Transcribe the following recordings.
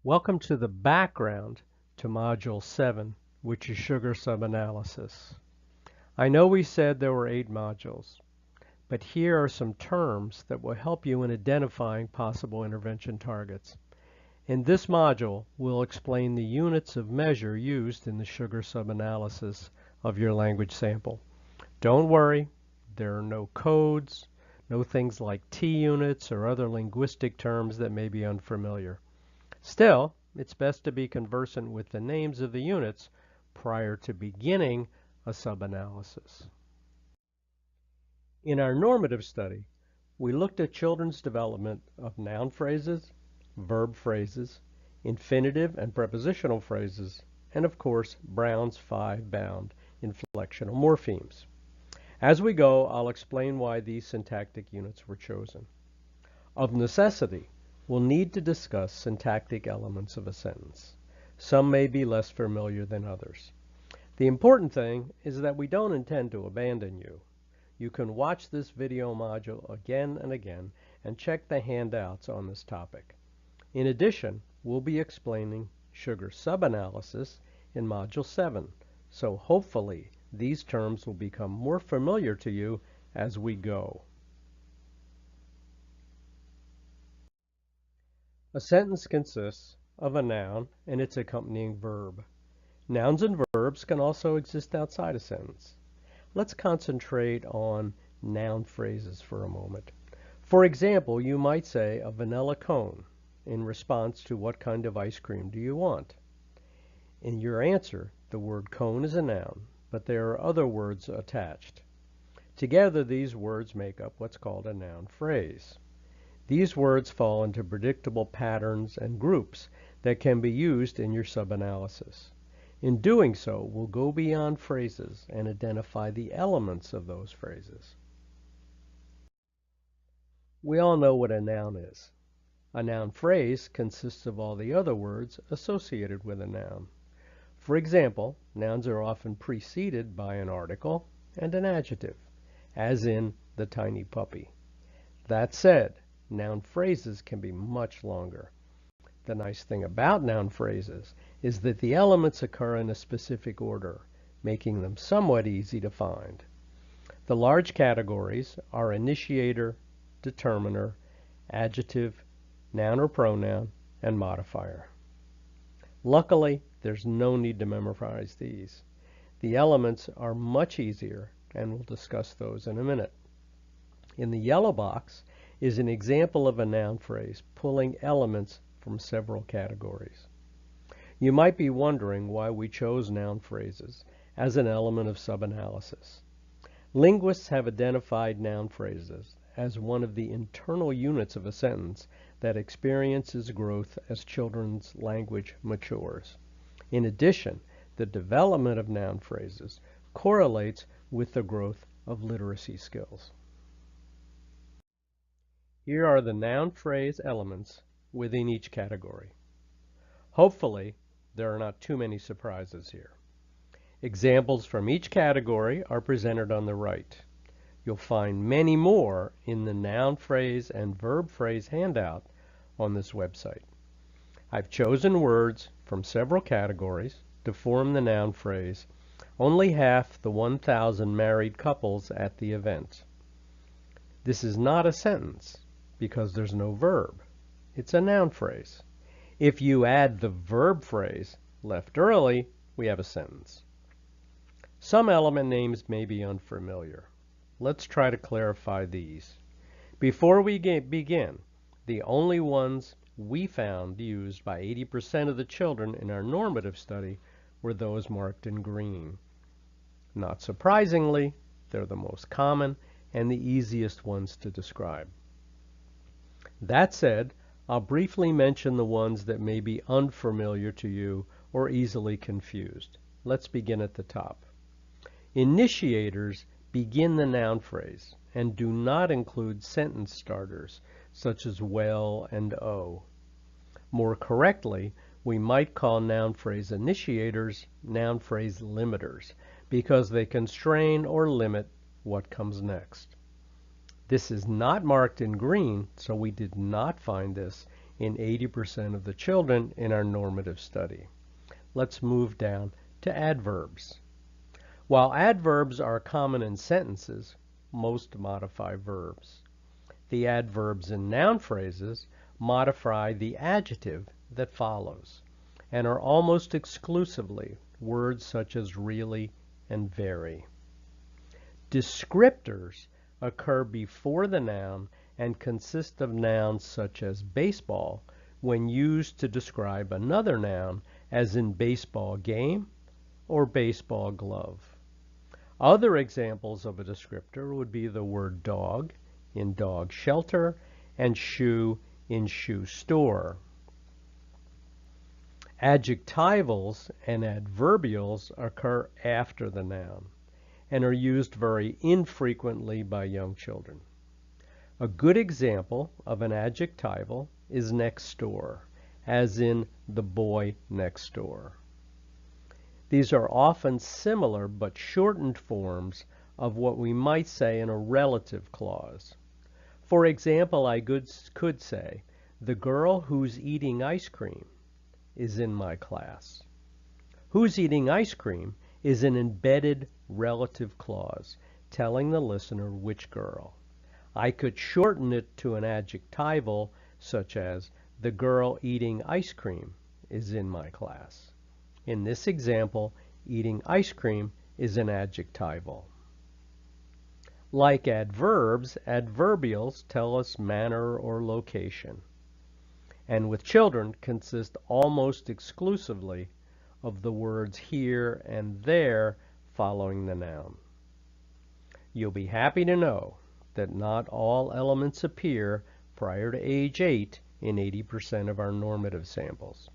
Welcome to the background to Module 7, which is sugar subanalysis. I know we said there were 8 modules, but here are some terms that will help you in identifying possible intervention targets. In this module, we'll explain the units of measure used in the sugar subanalysis of your language sample. Don't worry, there are no codes, no things like T units or other linguistic terms that may be unfamiliar. Still, it's best to be conversant with the names of the units prior to beginning a subanalysis. In our normative study, we looked at children's development of noun phrases, verb phrases, infinitive and prepositional phrases, and of course, Brown's 5-bound inflectional morphemes. As we go, I'll explain why these syntactic units were chosen. Of necessity, we'll need to discuss syntactic elements of a sentence. Some may be less familiar than others. The important thing is that we don't intend to abandon you. You can watch this video module again and again and check the handouts on this topic. In addition, we'll be explaining sugar subanalysis in Module 7, so hopefully these terms will become more familiar to you as we go. A sentence consists of a noun and its accompanying verb. Nouns and verbs can also exist outside a sentence. Let's concentrate on noun phrases for a moment. For example, you might say a vanilla cone in response to what kind of ice cream do you want? In your answer, the word cone is a noun, but there are other words attached. Together, these words make up what's called a noun phrase. These words fall into predictable patterns and groups that can be used in your subanalysis. In doing so, we'll go beyond phrases and identify the elements of those phrases. We all know what a noun is. A noun phrase consists of all the other words associated with a noun. For example, nouns are often preceded by an article and an adjective, as in the tiny puppy. That said, noun phrases can be much longer. The nice thing about noun phrases is that the elements occur in a specific order, making them somewhat easy to find. The large categories are initiator, determiner, adjective, noun or pronoun, and modifier. Luckily, there's no need to memorize these. The elements are much easier, and we'll discuss those in a minute. In the yellow box is an example of a noun phrase pulling elements from several categories. You might be wondering why we chose noun phrases as an element of subanalysis. Linguists have identified noun phrases as one of the internal units of a sentence that experiences growth as children's language matures. In addition, the development of noun phrases correlates with the growth of literacy skills. Here are the noun phrase elements within each category. Hopefully, there are not too many surprises here. Examples from each category are presented on the right. You'll find many more in the noun phrase and verb phrase handout on this website. I've chosen words from several categories to form the noun phrase, only half the 1,000 married couples at the event. This is not a sentence because there's no verb. It's a noun phrase. If you add the verb phrase, left early, we have a sentence. Some element names may be unfamiliar. Let's try to clarify these. Before we begin, the only ones we found used by 80% of the children in our normative study were those marked in green. Not surprisingly, they're the most common and the easiest ones to describe. That said, I'll briefly mention the ones that may be unfamiliar to you or easily confused. Let's begin at the top. Initiators begin the noun phrase and do not include sentence starters such as well and oh. More correctly, we might call noun phrase initiators noun phrase limiters because they constrain or limit what comes next. This is not marked in green, so we did not find this in 80% of the children in our normative study. Let's move down to adverbs. While adverbs are common in sentences, most modify verbs. The adverbs in noun phrases modify the adjective that follows and are almost exclusively words such as really and very. Descriptors occur before the noun and consist of nouns such as baseball when used to describe another noun, as in baseball game or baseball glove. Other examples of a descriptor would be the word dog in dog shelter and shoe in shoe store. Adjectivals and adverbials occur after the noun and are used very infrequently by young children. A good example of an adjectival is next door, as in the boy next door. These are often similar but shortened forms of what we might say in a relative clause. For example, I could say, the girl who's eating ice cream is in my class. Who's eating ice cream is an embedded relative clause telling the listener which girl. I could shorten it to an adjectival such as the girl eating ice cream is in my class. In this example, eating ice cream is an adjectival. Like adverbs, adverbials tell us manner or location, and with children consist almost exclusively of the words here and there following the noun. You'll be happy to know that not all elements appear prior to age 8 in 80% of our normative samples.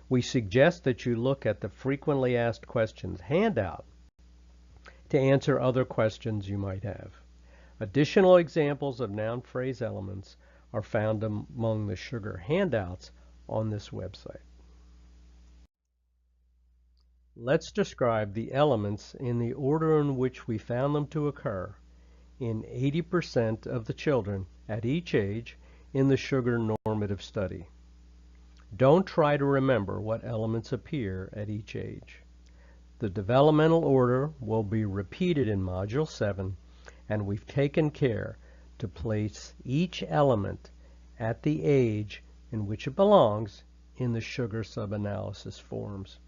We suggest that you look at the frequently asked questions handout to answer other questions you might have. Additional examples of noun phrase elements are found among the sugar handouts on this website. Let's describe the elements in the order in which we found them to occur in 80% of the children at each age in the sugar normative study. Don't try to remember what elements appear at each age. The developmental order will be repeated in Module 7, and we've taken care to place each element at the age in which it belongs in the sugar subanalysis forms.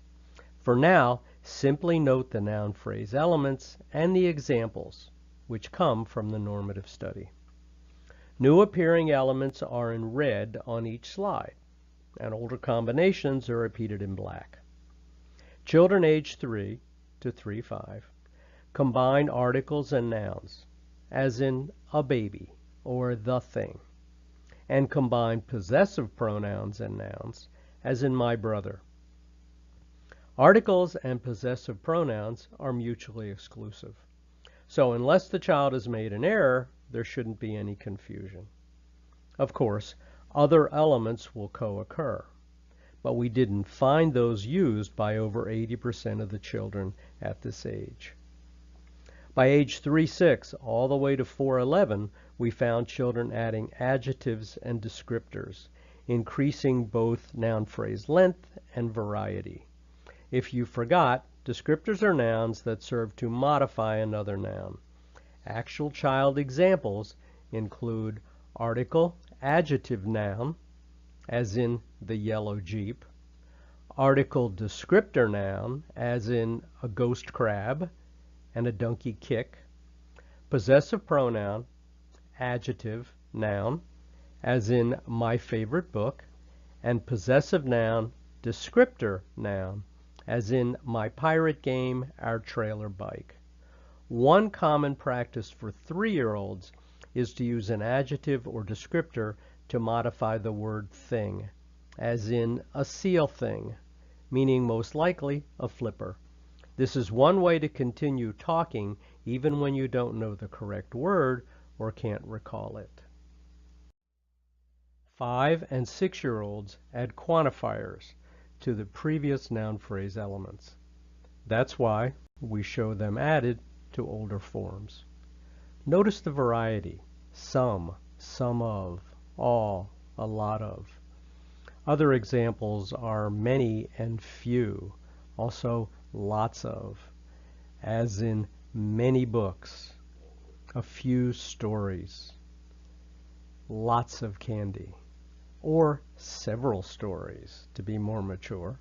For now, simply note the noun phrase elements and the examples, which come from the normative study. New appearing elements are in red on each slide, and older combinations are repeated in black. Children age 3 to 3-5 combine articles and nouns, as in a baby or the thing, and combine possessive pronouns and nouns, as in my brother. Articles and possessive pronouns are mutually exclusive. So unless the child has made an error, there shouldn't be any confusion. Of course, other elements will co-occur, but we didn't find those used by over 80% of the children at this age. By age 3-6 all the way to 4-11, we found children adding adjectives and descriptors, increasing both noun phrase length and variety. If you forgot, descriptors are nouns that serve to modify another noun. Actual child examples include article, adjective noun, as in the yellow Jeep, article descriptor noun, as in a ghost crab and a donkey kick, possessive pronoun, adjective noun, as in my favorite book, and possessive noun, descriptor noun, as in my pirate game, our trailer bike. One common practice for 3-year-olds is to use an adjective or descriptor to modify the word thing, as in a seal thing, meaning most likely a flipper. This is one way to continue talking even when you don't know the correct word or can't recall it. 5- and 6-year-olds add quantifiers to the previous noun phrase elements. That's why we show them added to older forms. Notice the variety: some, some of, all, a lot of. Other examples are many and few, also lots of, as in many books, a few stories, lots of candy, or several stories to be more mature.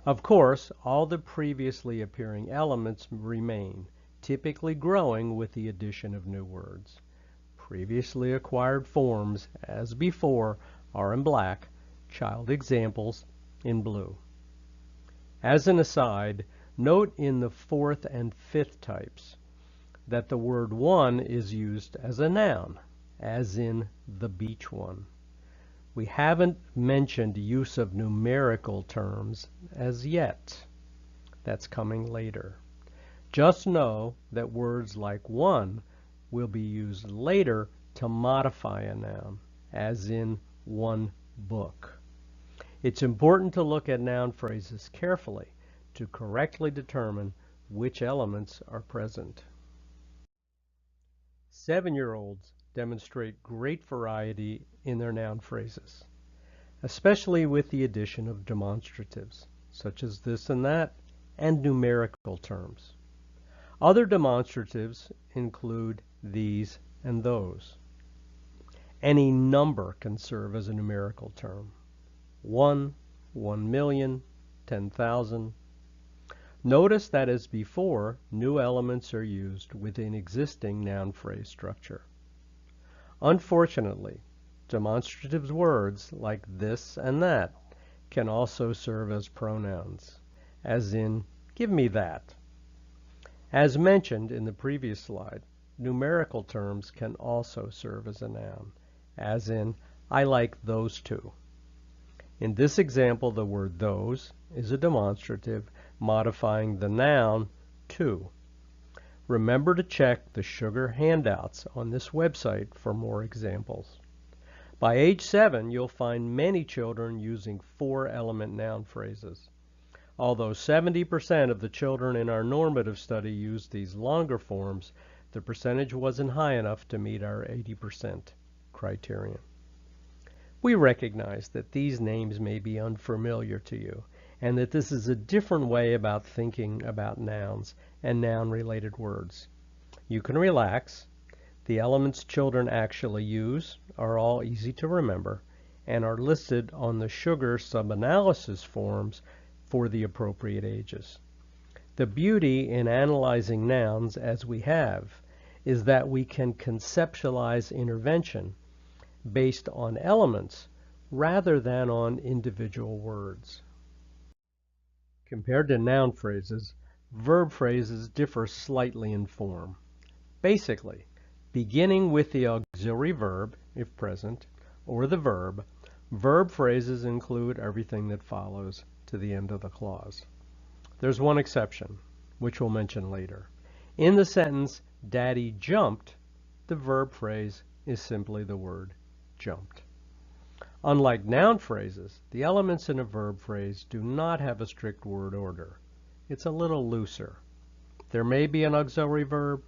Of course, all the previously appearing elements remain, typically growing with the addition of new words. Previously acquired forms, as before, are in black, child examples in blue. As an aside, note in the fourth and fifth types that the word one is used as a noun, as in the beach one. We haven't mentioned use of numerical terms as yet. That's coming later. Just know that words like one will be used later to modify a noun, as in one book. It's important to look at noun phrases carefully to correctly determine which elements are present. 7-year-olds demonstrate great variety in their noun phrases, especially with the addition of demonstratives, such as this and that, and numerical terms. Other demonstratives include these and those. Any number can serve as a numerical term. 1, 1,000,000, 10,000. Notice that as before, new elements are used within existing noun phrase structure. Unfortunately, demonstrative words like this and that can also serve as pronouns, as in, give me that. As mentioned in the previous slide, numerical terms can also serve as a noun, as in, I like those two. In this example, the word those is a demonstrative modifying the noun to. Remember to check the sugar handouts on this website for more examples. By age 7, you'll find many children using 4-element noun phrases. Although 70% of the children in our normative study used these longer forms, the percentage wasn't high enough to meet our 80% criterion. We recognize that these names may be unfamiliar to you, and that this is a different way about thinking about nouns and noun-related words. You can relax. The elements children actually use are all easy to remember and are listed on the sugar sub-analysis forms for the appropriate ages. The beauty in analyzing nouns as we have is that we can conceptualize intervention based on elements rather than on individual words. Compared to noun phrases, verb phrases differ slightly in form. Basically, beginning with the auxiliary verb, if present, or the verb phrases include everything that follows to the end of the clause. There's one exception, which we'll mention later. In the sentence, Daddy jumped, the verb phrase is simply the word jumped. Unlike noun phrases, the elements in a verb phrase do not have a strict word order. It's a little looser. There may be an auxiliary verb,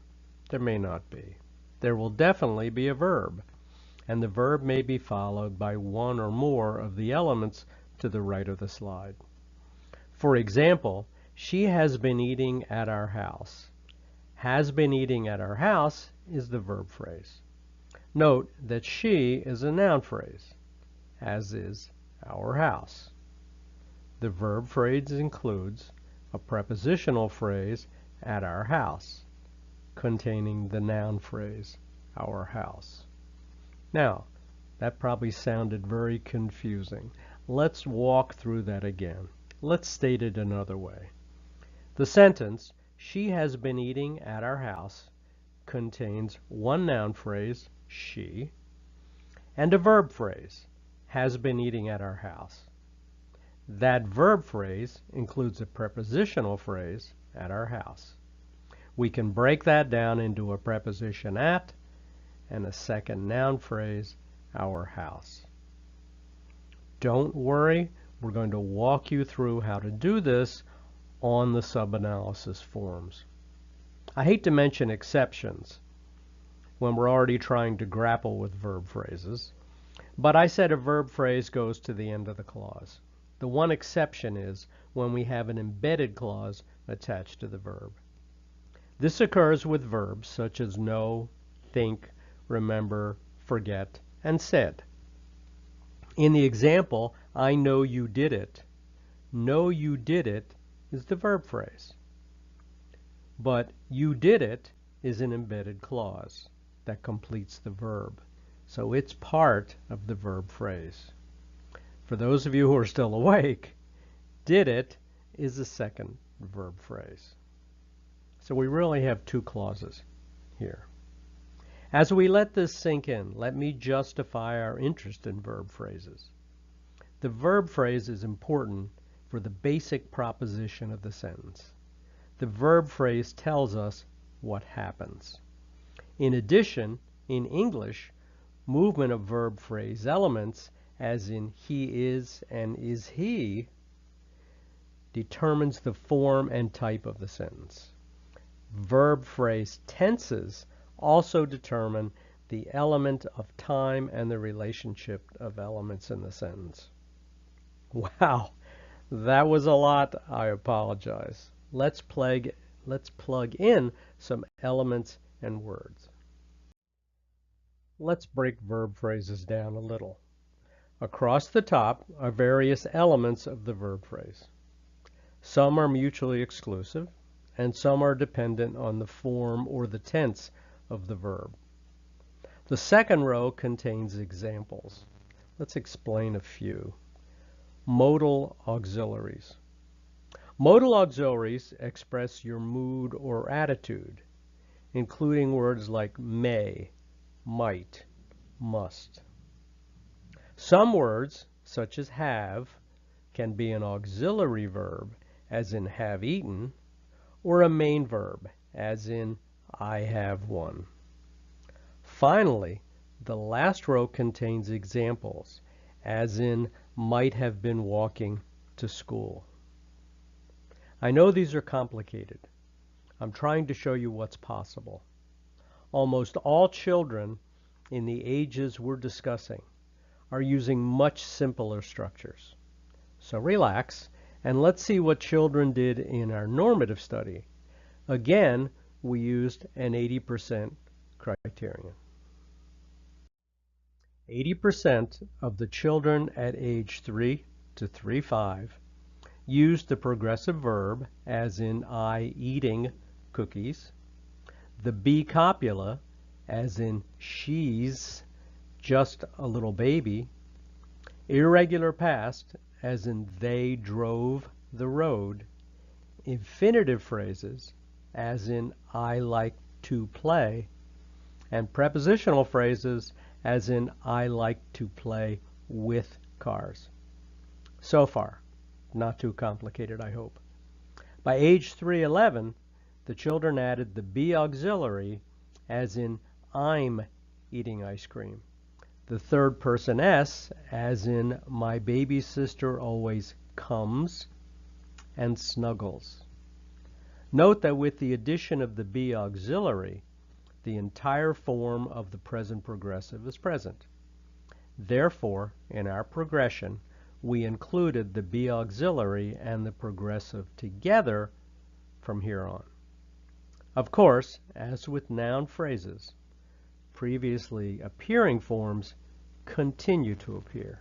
there may not be. There will definitely be a verb, and the verb may be followed by one or more of the elements to the right of the slide. For example, she has been eating at our house. Has been eating at our house is the verb phrase. Note that she is a noun phrase, as is our house. The verb phrase includes a prepositional phrase, at our house, containing the noun phrase, our house. Now, that probably sounded very confusing. Let's walk through that again. Let's state it another way. The sentence, she has been eating at our house, contains one noun phrase, she, and a verb phrase, has been eating at our house. That verb phrase includes a prepositional phrase, at our house. We can break that down into a preposition at and a second noun phrase, our house. Don't worry, we're going to walk you through how to do this on the sub-analysis forms. I hate to mention exceptions when we're already trying to grapple with verb phrases, But I said a verb phrase goes to the end of the clause. The one exception is when we have an embedded clause attached to the verb. This occurs with verbs such as know, think, remember, forget, and said. In the example, I know you did it, know you did it is the verb phrase. But you did it is an embedded clause that completes the verb. So it's part of the verb phrase. For those of you who are still awake, did it is the second verb phrase. So we really have two clauses here. As we let this sink in, let me justify our interest in verb phrases. The verb phrase is important for the basic proposition of the sentence. The verb phrase tells us what happens. In addition, in English, movement of verb phrase elements, as in he is and is he, determines the form and type of the sentence. Verb phrase tenses also determine the element of time and the relationship of elements in the sentence. Wow, that was a lot. I apologize. Let's plug in some elements and words. Let's break verb phrases down a little. Across the top are various elements of the verb phrase. Some are mutually exclusive, and some are dependent on the form or the tense of the verb. The second row contains examples. Let's explain a few. Modal auxiliaries. Modal auxiliaries express your mood or attitude, including words like may, might, must. Some words, such as have, can be an auxiliary verb, as in have eaten, or a main verb, as in I have won. Finally, the last row contains examples, as in might have been walking to school. I know these are complicated. I'm trying to show you what's possible. Almost all children in the ages we're discussing are using much simpler structures. So relax, and let's see what children did in our normative study. Again, we used an 80% criterion. 80% of the children at age 3 to 3-5 used the progressive verb, as in I eating cookies, the be copula, as in she's just a little baby, irregular past, as in they drove the road, infinitive phrases, as in I like to play, and prepositional phrases, as in I like to play with cars. So far, not too complicated, I hope. By age 3-11, the children added the be auxiliary, as in I'm eating ice cream, the third person S, as in my baby sister always comes and snuggles. Note that with the addition of the be auxiliary, the entire form of the present progressive is present. Therefore, in our progression, we included the be auxiliary and the progressive together from here on. Of course, as with noun phrases, previously appearing forms continue to appear.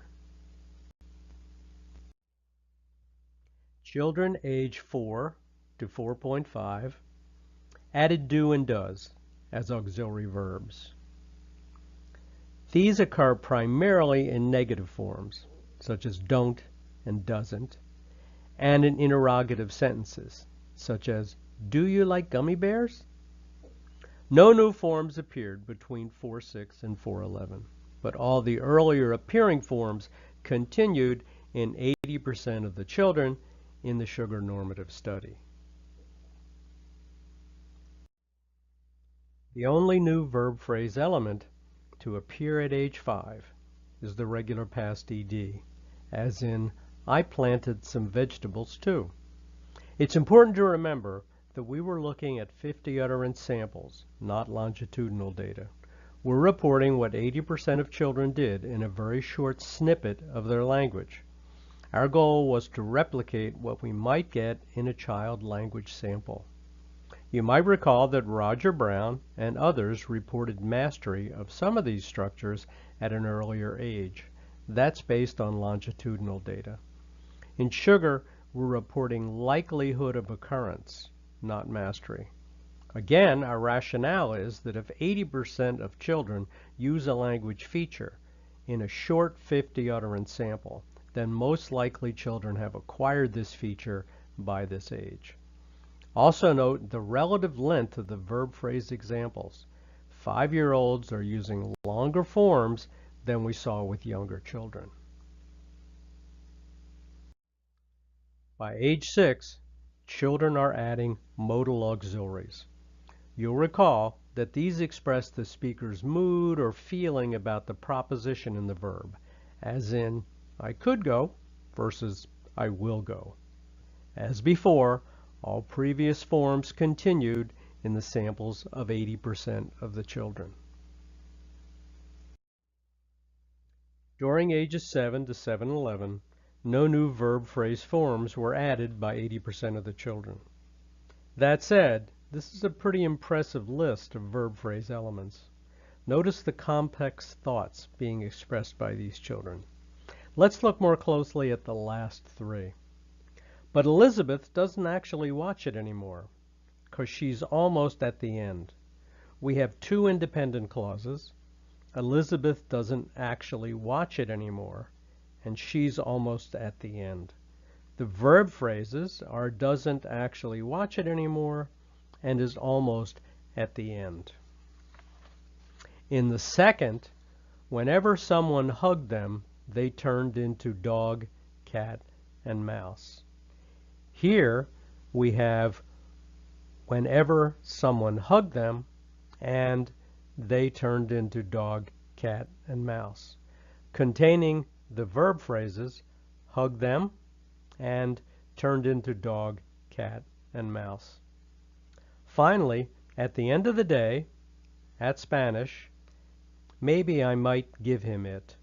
Children age 4 to 4.5 added do and does as auxiliary verbs. These occur primarily in negative forms, such as don't and doesn't, and in interrogative sentences, such as do you like gummy bears? No new forms appeared between 4.6 and 4.11, but all the earlier appearing forms continued in 80% of the children in the sugar normative study. The only new verb phrase element to appear at age 5 is the regular past ed, as in I planted some vegetables too. It's important to remember that we were looking at 50 utterance samples, not longitudinal data. We're reporting what 80% of children did in a very short snippet of their language. Our goal was to replicate what we might get in a child language sample. You might recall that Roger Brown and others reported mastery of some of these structures at an earlier age. That's based on longitudinal data. In sugar, we're reporting likelihood of occurrence, not mastery. Again, our rationale is that if 80% of children use a language feature in a short 50 utterance sample, then most likely children have acquired this feature by this age. Also note the relative length of the verb phrase examples. 5-year-olds are using longer forms than we saw with younger children. By age 6, children are adding modal auxiliaries. You'll recall that these express the speaker's mood or feeling about the proposition in the verb, as in, I could go versus I will go. As before, all previous forms continued in the samples of 80% of the children. During ages 7 to 7-11, no new verb phrase forms were added by 80% of the children. That said, this is a pretty impressive list of verb phrase elements. Notice the complex thoughts being expressed by these children. Let's look more closely at the last 3. But Elizabeth doesn't actually watch it anymore, because she's almost at the end. We have 2 independent clauses. Elizabeth doesn't actually watch it anymore, and she's almost at the end. The verb phrases are doesn't actually watch it anymore and is almost at the end. In the second, whenever someone hugged them, they turned into dog, cat, and mouse. Here we have whenever someone hugged them and they turned into dog, cat, and mouse, containing the verb phrases hug them and turned into dog, cat, and mouse. Finally, at the end of the day, at Spanish, maybe I might give him it.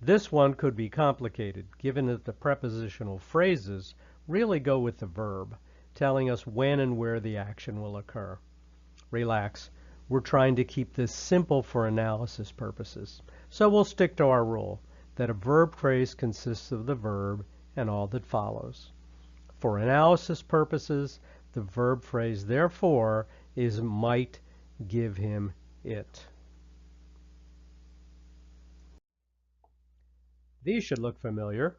This one could be complicated, given that the prepositional phrases really go with the verb, telling us when and where the action will occur. Relax. We're trying to keep this simple for analysis purposes, so we'll stick to our rule that a verb phrase consists of the verb and all that follows. For analysis purposes, the verb phrase, therefore, is might give him it. These should look familiar.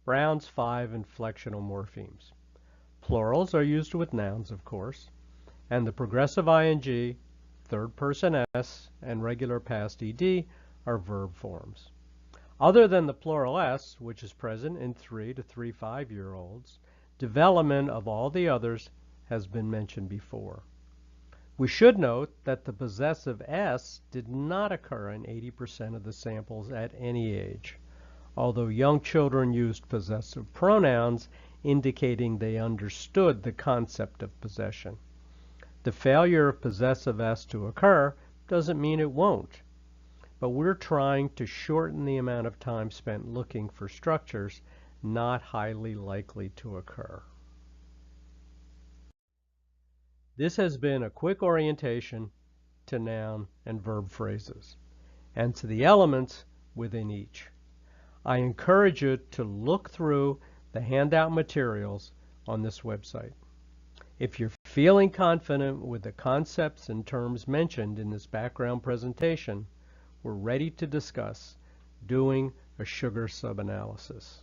Brown's 5 inflectional morphemes. Plurals are used with nouns, of course, and the progressive ing, third person s, and regular past ed are verb forms. Other than the plural s, which is present in 3 to 3-5-year-olds, development of all the others has been mentioned before. We should note that the possessive s did not occur in 80% of the samples at any age, although young children used possessive pronouns indicating they understood the concept of possession. The failure of possessive s to occur doesn't mean it won't, but we're trying to shorten the amount of time spent looking for structures not highly likely to occur. This has been a quick orientation to noun and verb phrases, and to the elements within each. I encourage you to look through the handout materials on this website. If you're feeling confident with the concepts and terms mentioned in this background presentation, we're ready to discuss doing a sugar subanalysis.